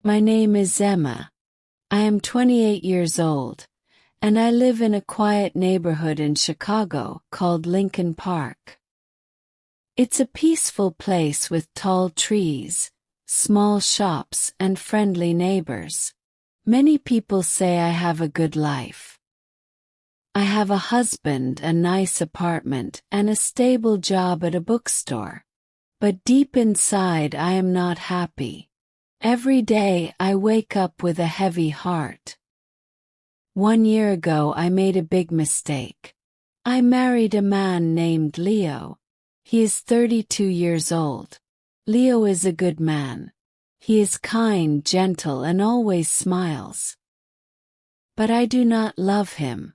My name is Emma. I am 28 years old, and I live in a quiet neighborhood in Chicago called Lincoln Park. It's a peaceful place with tall trees, small shops, and friendly neighbors. Many people say I have a good life. I have a husband, a nice apartment, and a stable job at a bookstore. But deep inside I am not happy. Every day I wake up with a heavy heart. 1 year ago I made a big mistake. I married a man named Leo. He is 32 years old. Leo is a good man. He is kind, gentle, and always smiles. But I do not love him.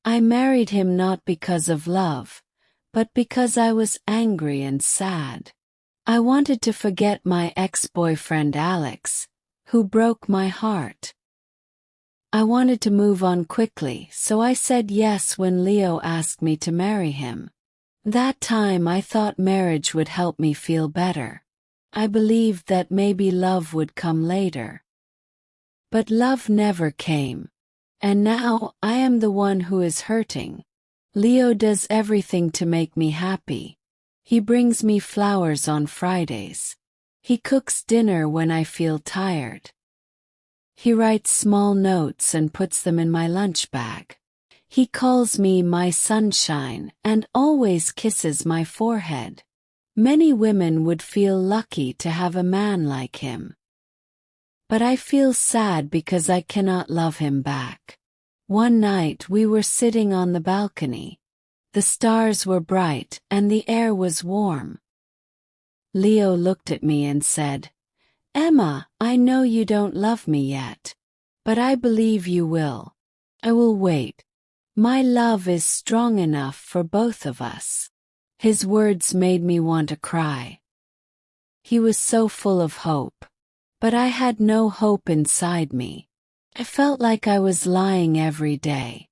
I married him not because of love, but because I was angry and sad. I wanted to forget my ex-boyfriend Alex, who broke my heart. I wanted to move on quickly, so I said yes when Leo asked me to marry him. That time I thought marriage would help me feel better. I believed that maybe love would come later. But love never came. And now I am the one who is hurting. Leo does everything to make me happy. He brings me flowers on Fridays. He cooks dinner when I feel tired. He writes small notes and puts them in my lunch bag. He calls me my sunshine and always kisses my forehead. Many women would feel lucky to have a man like him. But I feel sad because I cannot love him back. One night we were sitting on the balcony. The stars were bright and the air was warm. Leo looked at me and said, "Emma, I know you don't love me yet. But I believe you will. I will wait. My love is strong enough for both of us." His words made me want to cry. He was so full of hope. But I had no hope inside me. I felt like I was lying every day.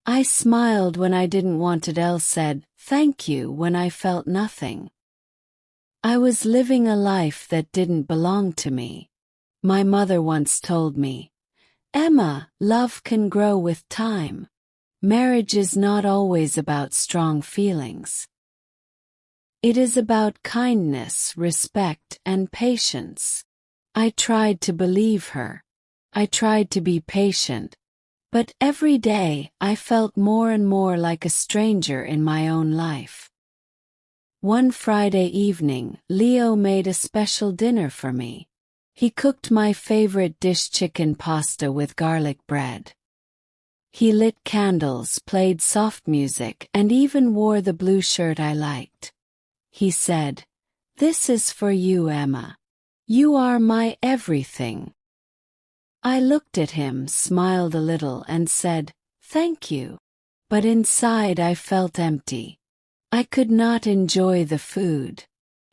I smiled when I didn't want it, said thank you when I felt nothing. I was living a life that didn't belong to me. My mother once told me, "Emma, love can grow with time. Marriage is not always about strong feelings. It is about kindness, respect, and patience." I tried to believe her. I tried to be patient. But every day I felt more and more like a stranger in my own life. One Friday evening, Leo made a special dinner for me. He cooked my favorite dish, chicken pasta with garlic bread. He lit candles, played soft music, and even wore the blue shirt I liked. He said, "This is for you, Emma. You are my everything." I looked at him, smiled a little, and said, "Thank you." But inside I felt empty. I could not enjoy the food.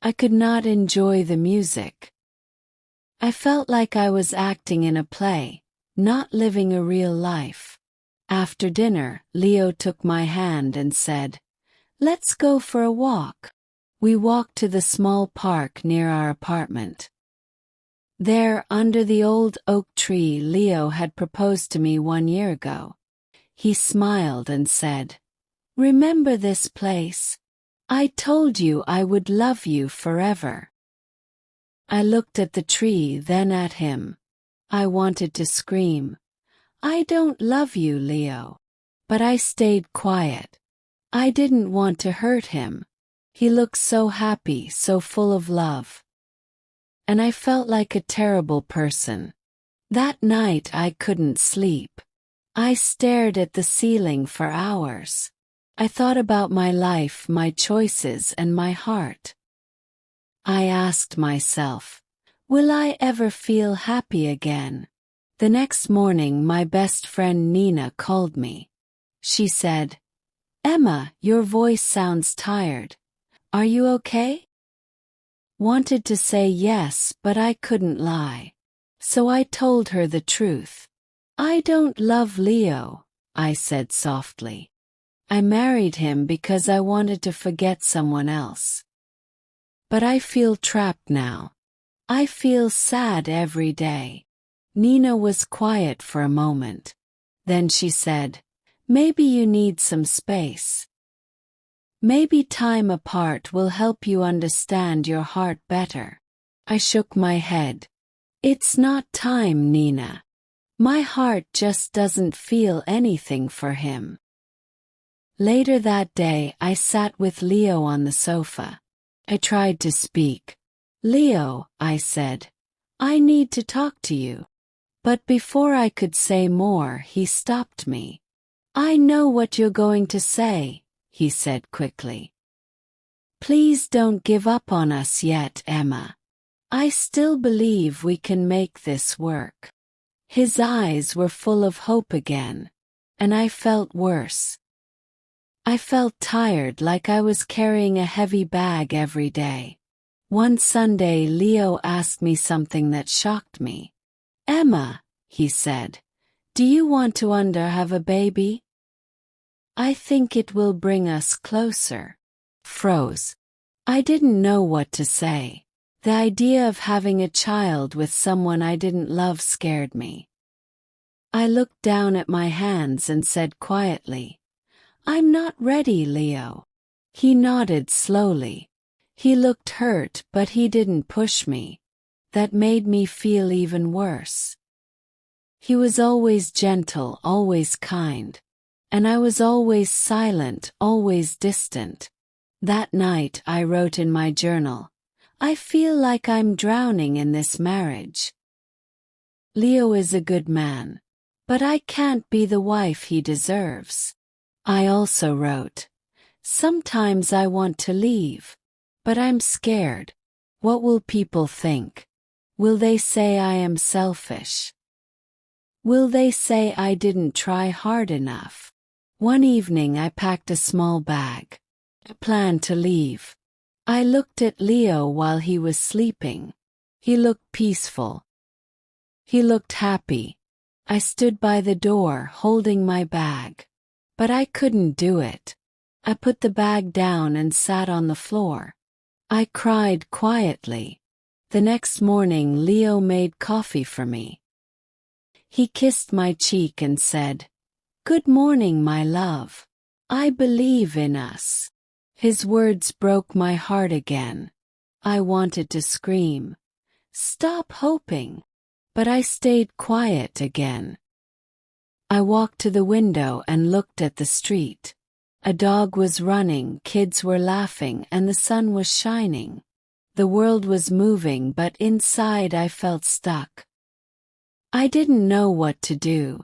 I could not enjoy the music. I felt like I was acting in a play, not living a real life. After dinner, Leo took my hand and said, "Let's go for a walk." We walked to the small park near our apartment. There, under the old oak tree, Leo had proposed to me 1 year ago. He smiled and said, "Remember this place? I told you I would love you forever." I looked at the tree, then at him. I wanted to scream, "I don't love you, Leo." But I stayed quiet. I didn't want to hurt him. He looked so happy, so full of love. And I felt like a terrible person. That night I couldn't sleep. I stared at the ceiling for hours. I thought about my life, my choices, and my heart. I asked myself, will I ever feel happy again? The next morning my best friend Nina called me. She said, "Emma, your voice sounds tired. Are you okay?" Wanted to say yes, but I couldn't lie. So I told her the truth. "I don't love Leo," I said softly. "I married him because I wanted to forget someone else. But I feel trapped now. I feel sad every day. Nina was quiet for a moment. Then she said, "Maybe you need some space. Maybe time apart will help you understand your heart better." I shook my head. "It's not time, Nina. My heart just doesn't feel anything for him." Later that day, I sat with Leo on the sofa. I tried to speak. "Leo," I said, "I need to talk to you." But before I could say more, he stopped me. "I know what you're going to say," he said quickly. "Please don't give up on us yet, Emma. I still believe we can make this work." His eyes were full of hope again, and I felt worse. I felt tired, like I was carrying a heavy bag every day. One Sunday, Leo asked me something that shocked me. "Emma," he said, "do you want to have a baby? I think it will bring us closer." Froze. I didn't know what to say. The idea of having a child with someone I didn't love scared me. I looked down at my hands and said quietly, "I'm not ready, Leo." He nodded slowly. He looked hurt, but he didn't push me. That made me feel even worse. He was always gentle, always kind. And I was always silent, always distant. That night I wrote in my journal, "I feel like I'm drowning in this marriage. Leo is a good man, but I can't be the wife he deserves." I also wrote, "Sometimes I want to leave, but I'm scared. What will people think? Will they say I am selfish? Will they say I didn't try hard enough?" One evening I packed a small bag. I planned to leave. I looked at Leo while he was sleeping. He looked peaceful. He looked happy. I stood by the door holding my bag. But I couldn't do it. I put the bag down and sat on the floor. I cried quietly. The next morning, Leo made coffee for me. He kissed my cheek and said, "Good morning, my love. I believe in us." His words broke my heart again. I wanted to scream, "Stop hoping." But I stayed quiet again. I walked to the window and looked at the street. A dog was running, kids were laughing, and the sun was shining. The world was moving, but inside I felt stuck. I didn't know what to do.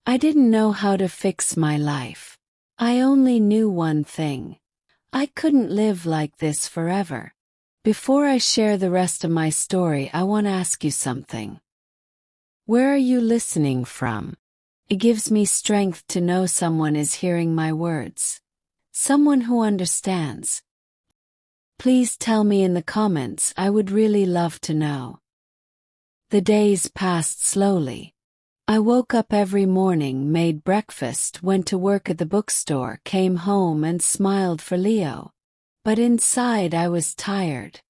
I didn't know how to fix my life. I only knew one thing. I couldn't live like this forever. Before I share the rest of my story, I want to ask you something. Where are you listening from? It gives me strength to know someone is hearing my words. Someone who understands. Please tell me in the comments, I would really love to know. The days passed slowly. I woke up every morning, made breakfast, went to work at the bookstore, came home and smiled for Leo. But inside I was tired.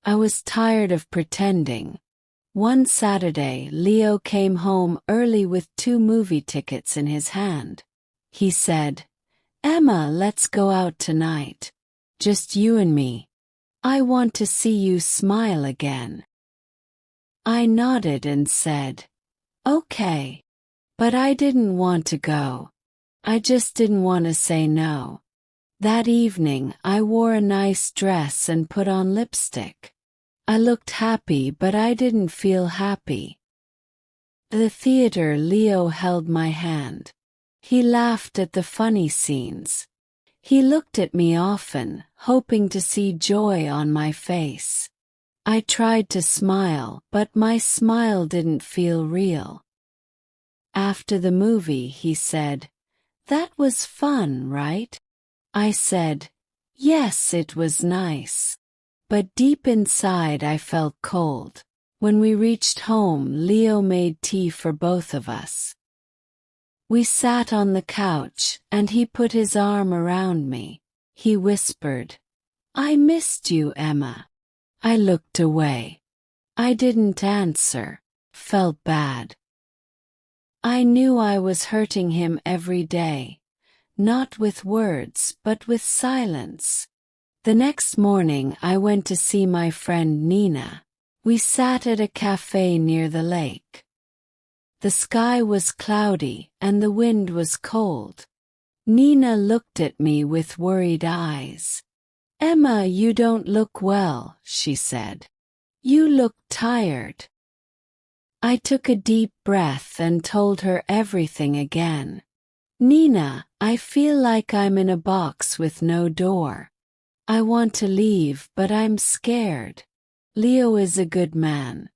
I was tired of pretending. One Saturday, Leo came home early with 2 movie tickets in his hand. He said, "Emma, let's go out tonight. Just you and me. I want to see you smile again." I nodded and said, "Okay." But I didn't want to go. I just didn't want to say no. That evening, I wore a nice dress and put on lipstick. I looked happy, but I didn't feel happy. At the theater, Leo held my hand. He laughed at the funny scenes. He looked at me often, hoping to see joy on my face. I tried to smile, but my smile didn't feel real. After the movie, he said, "That was fun, right?" I said, "Yes, it was nice." But deep inside I felt cold. When we reached home, Leo made tea for both of us. We sat on the couch, and he put his arm around me. He whispered, "I missed you, Emma." I looked away. I didn't answer. felt bad. I knew I was hurting him every day, not with words but with silence. The next morning I went to see my friend Nina. We sat at a cafe near the lake. The sky was cloudy and the wind was cold. Nina looked at me with worried eyes. "Emma, you don't look well," she said. "You look tired." I took a deep breath and told her everything again. "Nina, I feel like I'm in a box with no door. I want to leave but I'm scared. Leo is a good man.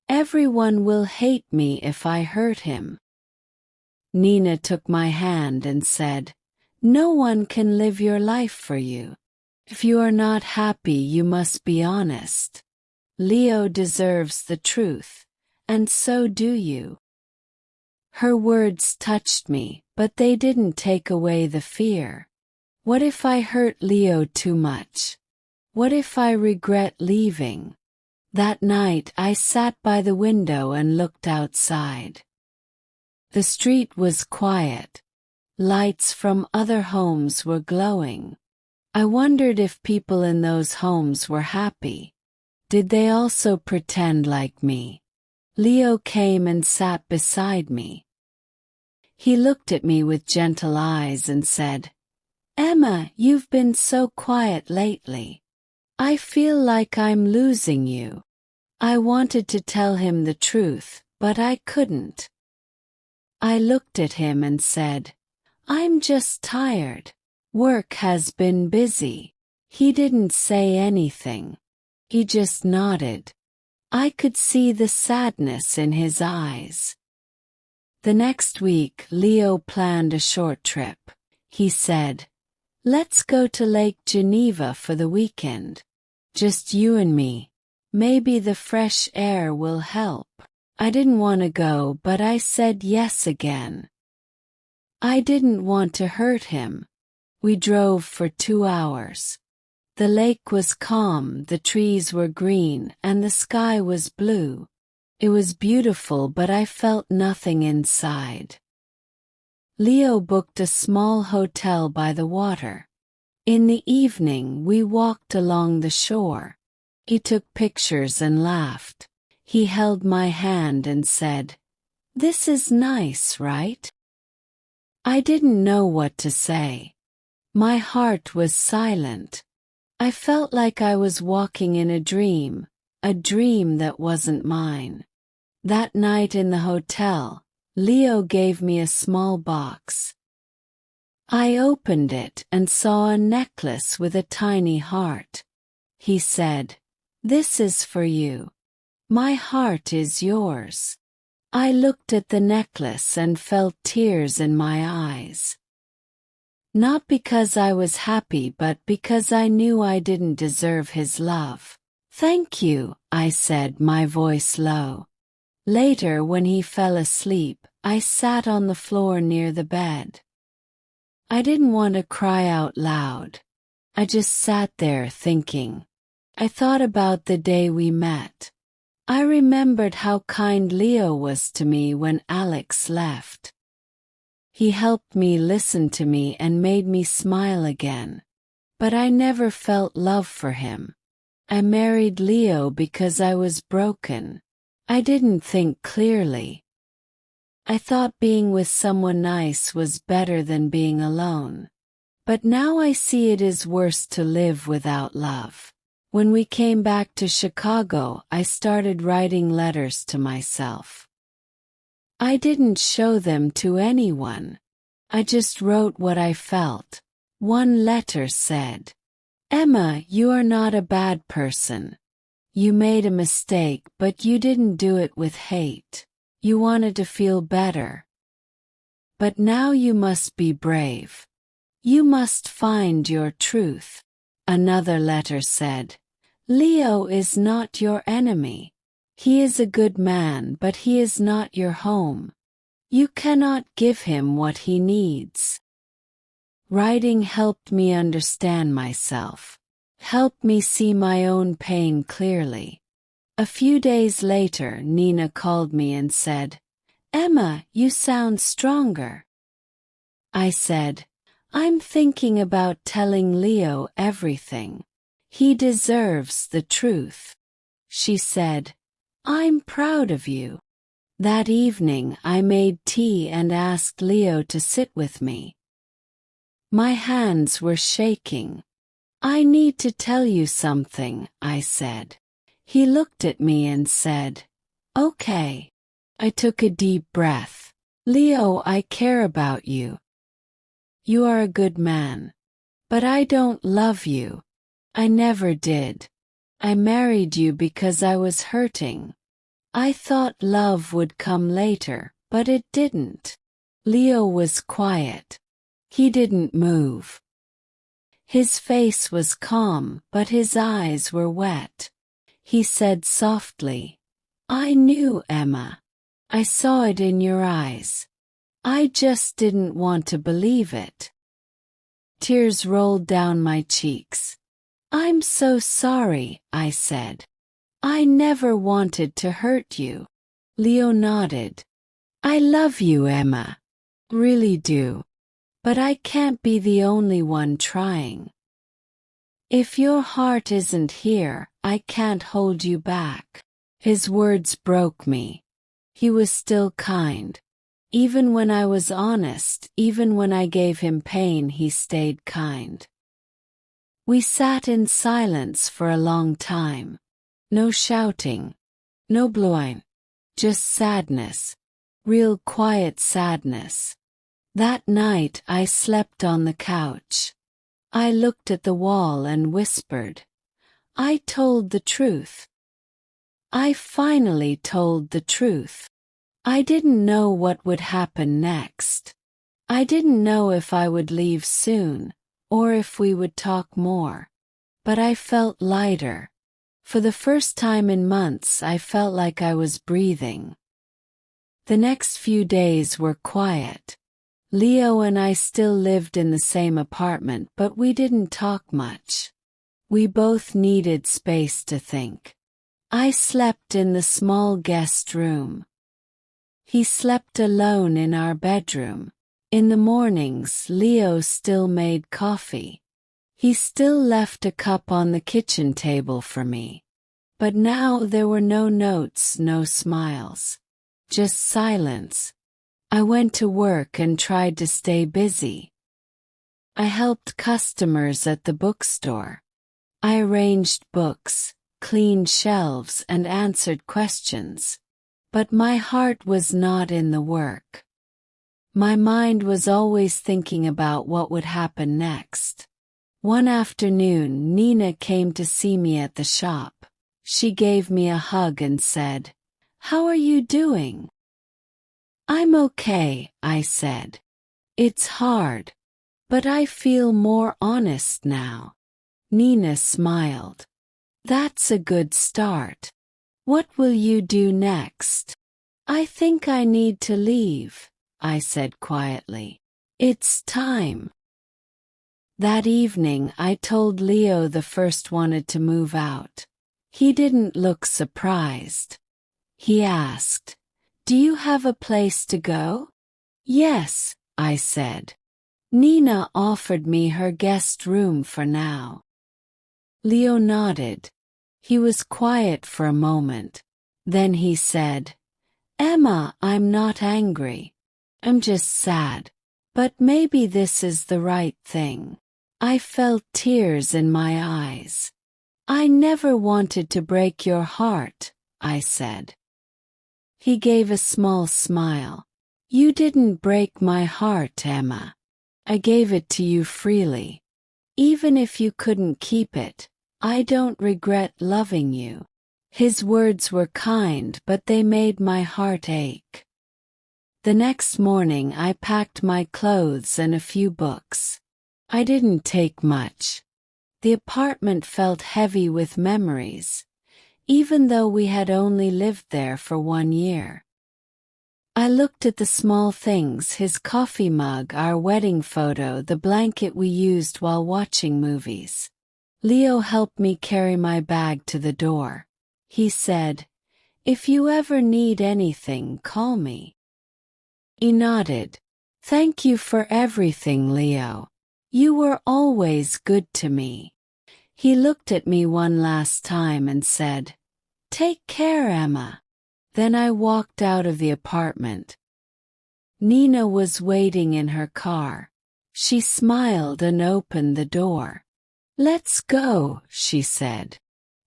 Everyone will hate me if I hurt him." Nina took my hand and said, "No one can live your life for you. If you are not happy, you must be honest. Leo deserves the truth, and so do you." Her words touched me, but they didn't take away the fear. What if I hurt Leo too much? What if I regret leaving? That night I sat by the window and looked outside. The street was quiet. Lights from other homes were glowing. I wondered if people in those homes were happy. Did they also pretend like me? Leo came and sat beside me. He looked at me with gentle eyes and said, "Emma, you've been so quiet lately. I feel like I'm losing you." I wanted to tell him the truth, but I couldn't. I looked at him and said, "I'm just tired. Work has been busy." He didn't say anything. He just nodded. I could see the sadness in his eyes. The next week, Leo planned a short trip. He said, "Let's go to Lake Geneva for the weekend. Just you and me. Maybe the fresh air will help." I didn't want to go, but I said yes again. I didn't want to hurt him. We drove for 2 hours. The lake was calm, the trees were green, and the sky was blue. It was beautiful, but I felt nothing inside. Leo booked a small hotel by the water. In the evening, we walked along the shore. He took pictures and laughed. He held my hand and said, "This is nice, right?" I didn't know what to say. My heart was silent. I felt like I was walking in a dream that wasn't mine. That night in the hotel, Leo gave me a small box. I opened it and saw a necklace with a tiny heart. He said, "This is for you. My heart is yours." I looked at the necklace and felt tears in my eyes. Not because I was happy, but because I knew I didn't deserve his love. "Thank you," I said, my voice low. Later, when he fell asleep, I sat on the floor near the bed. I didn't want to cry out loud. I just sat there thinking. I thought about the day we met. I remembered how kind Leo was to me when Alex left. He helped me, listened to me, and made me smile again. But I never felt love for him. I married Leo because I was broken. I didn't think clearly. I thought being with someone nice was better than being alone. But now I see it is worse to live without love. When we came back to Chicago, I started writing letters to myself. I didn't show them to anyone. I just wrote what I felt. One letter said, "Emma, you are not a bad person. You made a mistake, but you didn't do it with hate. You wanted to feel better. But now you must be brave. You must find your truth." Another letter said, "Leo is not your enemy. He is a good man, but he is not your home. You cannot give him what he needs." Writing helped me understand myself, helped me see my own pain clearly. A few days later, Nina called me and said, "Emma, you sound stronger." I said, "I'm thinking about telling Leo everything. He deserves the truth." She said, "I'm proud of you." That evening I made tea and asked Leo to sit with me. My hands were shaking. "I need to tell you something," I said. He looked at me and said, "Okay." I took a deep breath. "Leo, I care about you. You are a good man. But I don't love you. I never did. I married you because I was hurting. I thought love would come later, but it didn't." Leo was quiet. He didn't move. His face was calm, but his eyes were wet. He said softly, "I knew, Emma. I saw it in your eyes. I just didn't want to believe it." Tears rolled down my cheeks. "I'm so sorry," I said. "I never wanted to hurt you." Leo nodded. "I love you, Emma. Really do. But I can't be the only one trying. If your heart isn't here, I can't hold you back." His words broke me. He was still kind. Even when I was honest, even when I gave him pain, he stayed kind. We sat in silence for a long time. No shouting. No blowing. Just sadness. Real quiet sadness. That night I slept on the couch. I looked at the wall and whispered, "I told the truth. I finally told the truth." I didn't know what would happen next. I didn't know if I would leave soon, or if we would talk more. But I felt lighter. For the first time in months, I felt like I was breathing. The next few days were quiet. Leo and I still lived in the same apartment, but we didn't talk much. We both needed space to think. I slept in the small guest room. He slept alone in our bedroom. In the mornings, Leo still made coffee. He still left a cup on the kitchen table for me. But now there were no notes, no smiles. Just silence. I went to work and tried to stay busy. I helped customers at the bookstore. I arranged books, cleaned shelves, and answered questions. But my heart was not in the work. My mind was always thinking about what would happen next. One afternoon, Nina came to see me at the shop. She gave me a hug and said, "How are you doing?" "I'm okay," I said. "It's hard. But I feel more honest now." Nina smiled. "That's a good start. What will you do next?" "I think I need to leave," I said quietly. "It's time." That evening I told Leo the first wanted to move out. He didn't look surprised. He asked, "Do you have a place to go?" "Yes," I said. "Nina offered me her guest room for now." Leo nodded. He was quiet for a moment. Then he said, "Emma, I'm not angry. I'm just sad. But maybe this is the right thing." I felt tears in my eyes. "I never wanted to break your heart," I said. He gave a small smile. "You didn't break my heart, Emma. I gave it to you freely. Even if you couldn't keep it, I don't regret loving you." His words were kind, but they made my heart ache. The next morning I packed my clothes and a few books. I didn't take much. The apartment felt heavy with memories, even though we had only lived there for 1 year. I looked at the small things: his coffee mug, our wedding photo, the blanket we used while watching movies. Leo helped me carry my bag to the door. He said, "If you ever need anything, call me." He nodded. "Thank you for everything, Leo. You were always good to me." He looked at me one last time and said, "Take care, Emma." Then I walked out of the apartment. Nina was waiting in her car. She smiled and opened the door. "Let's go," she said.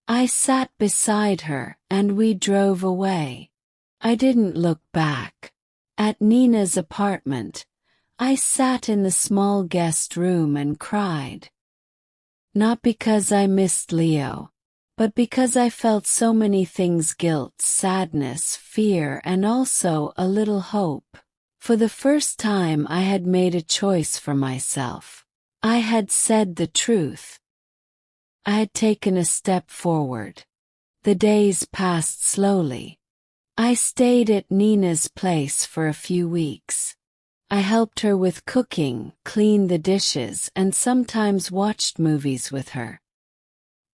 I sat beside her and we drove away. I didn't look back. At Nina's apartment, I sat in the small guest room and cried. Not because I missed Leo, but because I felt so many things: guilt, sadness, fear, and also a little hope. For the first time I had made a choice for myself. I had said the truth. I had taken a step forward. The days passed slowly. I stayed at Nina's place for a few weeks. I helped her with cooking, cleaned the dishes, and sometimes watched movies with her.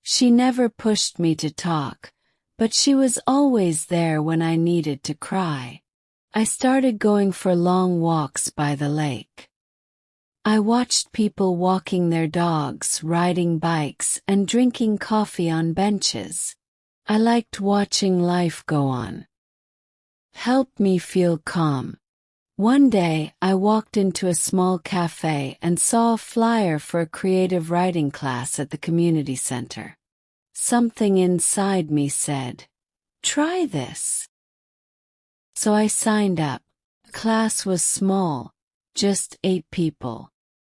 She never pushed me to talk, but she was always there when I needed to cry. I started going for long walks by the lake. I watched people walking their dogs, riding bikes, and drinking coffee on benches. I liked watching life go on. Helped me feel calm. One day, I walked into a small cafe and saw a flyer for a creative writing class at the community center. Something inside me said, "Try this." So I signed up. The class was small, just 8 people.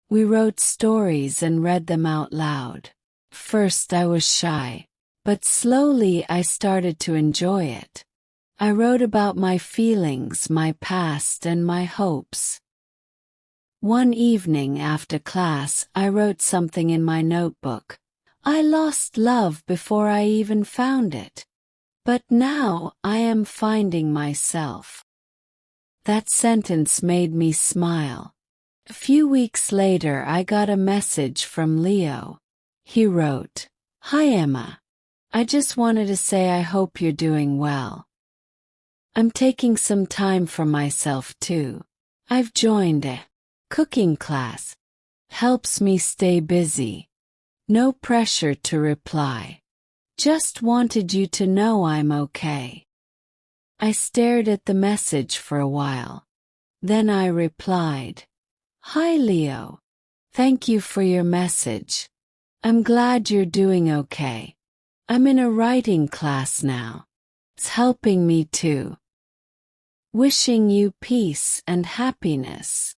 We wrote stories and read them out loud. First I was shy, but slowly I started to enjoy it. I wrote about my feelings, my past, and my hopes. One evening after class, I wrote something in my notebook. "I lost love before I even found it. But now I am finding myself." That sentence made me smile. A few weeks later, I got a message from Leo. He wrote, "Hi Emma. I just wanted to say I hope you're doing well. I'm taking some time for myself too. I've joined a cooking class. Helps me stay busy. No pressure to reply. Just wanted you to know I'm okay." I stared at the message for a while. Then I replied, "Hi Leo. Thank you for your message. I'm glad you're doing okay. I'm in a writing class now. It's helping me too. Wishing you peace and happiness."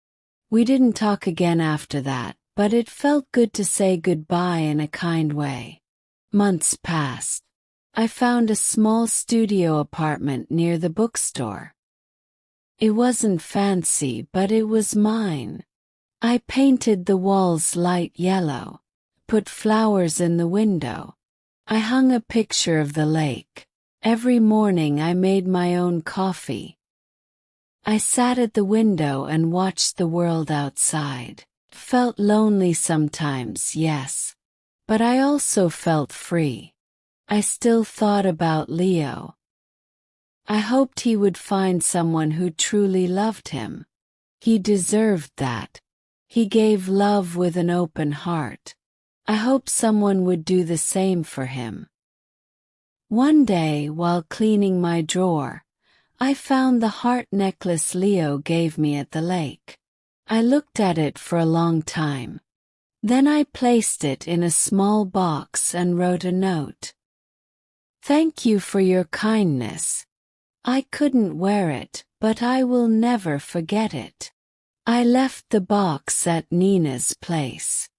We didn't talk again after that, but it felt good to say goodbye in a kind way. Months passed. I found a small studio apartment near the bookstore. It wasn't fancy, but it was mine. I painted the walls light yellow, put flowers in the window. I hung a picture of the lake. Every morning I made my own coffee. I sat at the window and watched the world outside. Felt lonely sometimes, yes. But I also felt free. I still thought about Leo. I hoped he would find someone who truly loved him. He deserved that. He gave love with an open heart. I hope someone would do the same for him. One day, while cleaning my drawer, I found the heart necklace Leo gave me at the lake. I looked at it for a long time. Then I placed it in a small box and wrote a note. "Thank you for your kindness. I couldn't wear it, but I will never forget it." I left the box at Nina's place.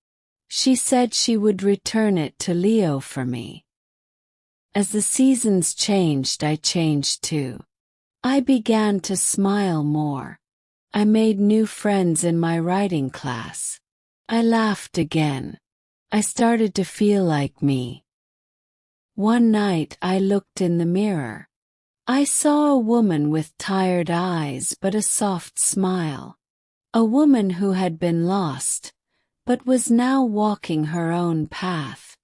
She said she would return it to Leo for me. As the seasons changed, I changed too. I began to smile more. I made new friends in my writing class. I laughed again. I started to feel like me. One night I looked in the mirror. I saw a woman with tired eyes but a soft smile. A woman who had been lost, but was now walking her own path.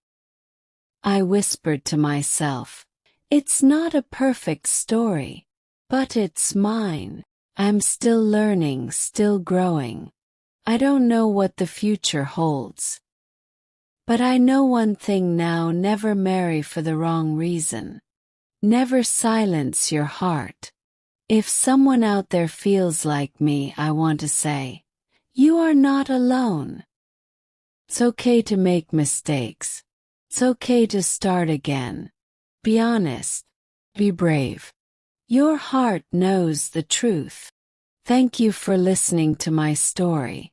I whispered to myself, It's not a perfect story, but it's mine. I'm still learning, still growing. I don't know what the future holds. But I know one thing now: never marry for the wrong reason. Never silence your heart. If someone out there feels like me, I want to say, you are not alone. It's okay to make mistakes. It's okay to start again. Be honest. Be brave. Your heart knows the truth. Thank you for listening to my story.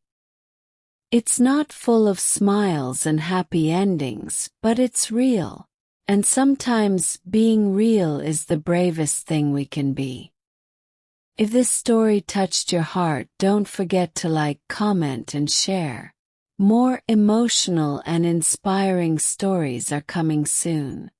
It's not full of smiles and happy endings, but it's real. And sometimes being real is the bravest thing we can be. If this story touched your heart, don't forget to like, comment, and share. More emotional and inspiring stories are coming soon.